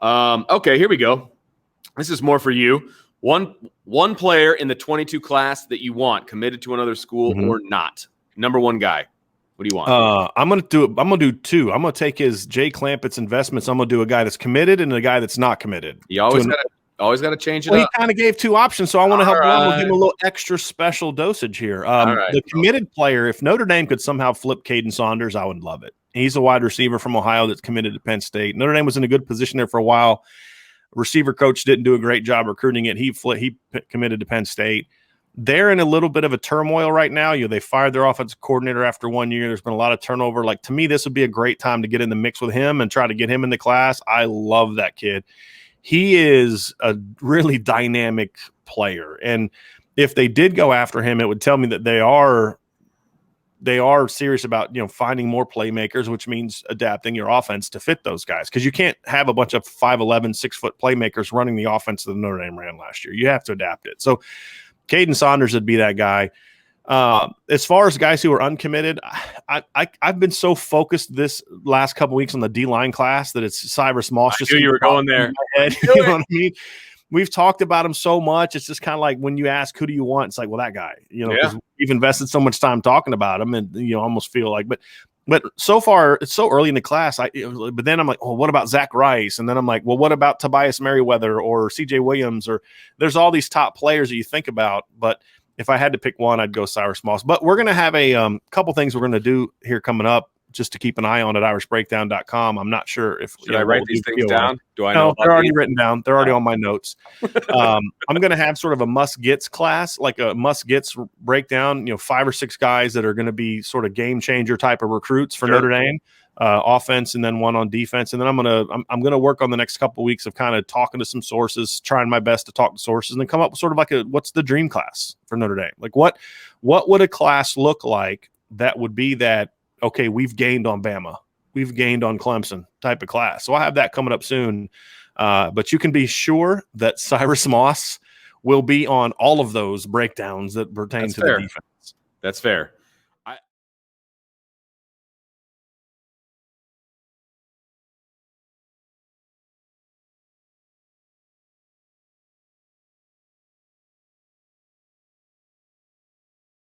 Okay, here we go. This is more for you. One player in the 22 class that you want committed to another school or not. Number one guy. What do you want? I'm gonna do two. I'm gonna take his Jay Clampett's investments. I'm gonna do a guy that's committed and a guy that's not committed. You always got to change it up. He kind of gave two options, so I want to help him. We'll give him a little extra special dosage here. The committed player, if Notre Dame could somehow flip Caden Saunders, I would love it. He's a wide receiver from Ohio that's committed to Penn State. Notre Dame was in a good position there for a while. Receiver coach didn't do a great job recruiting it. He committed to Penn State. They're in a little bit of a turmoil right now. They fired their offensive coordinator after 1 year. There's been a lot of turnover. Like, to me, this would be a great time to get in the mix with him and try to get him in the class. I love that kid. He is a really dynamic player. And if they did go after him, it would tell me that they are serious about, finding more playmakers, which means adapting your offense to fit those guys. Because you can't have a bunch of 5'11", 6-foot playmakers running the offense that Notre Dame ran last year. You have to adapt it. So Caden Saunders would be that guy. As far as guys who are uncommitted, I've been so focused this last couple weeks on the D-line class that it's Cyrus Moss. I knew you were going there. You know what I mean? We've talked about him so much. It's just kind of like when you ask, who do you want? It's like, well, that guy, because we've invested so much time talking about him and, almost feel like, but so far it's so early in the class. But then I'm like, oh, what about Zach Rice? And then I'm like, well, what about Tobias Merriweather or CJ Williams? Or there's all these top players that you think about, but if I had to pick one, I'd go Cyrus Moss. But we're going to have a couple things we're going to do here coming up, just to keep an eye on at irishbreakdown.com. I'm not sure if I write these things down. Do I know? No, they're already written down. They're already on my notes. I'm going to have sort of a must-gets class, like a must-gets breakdown. 5 or 6 guys that are going to be sort of game changer type of recruits for Notre Dame, offense, and then one on defense. And then I'm gonna work on the next couple of weeks of kind of talking to some sources, trying my best to talk to sources, and then come up with sort of like what's the dream class for Notre Dame? Like what would a class look like that would be that? Okay, we've gained on Bama, we've gained on Clemson type of class. So I have that coming up soon. But you can be sure that Cyrus Moss will be on all of those breakdowns that pertain to the defense. That's fair.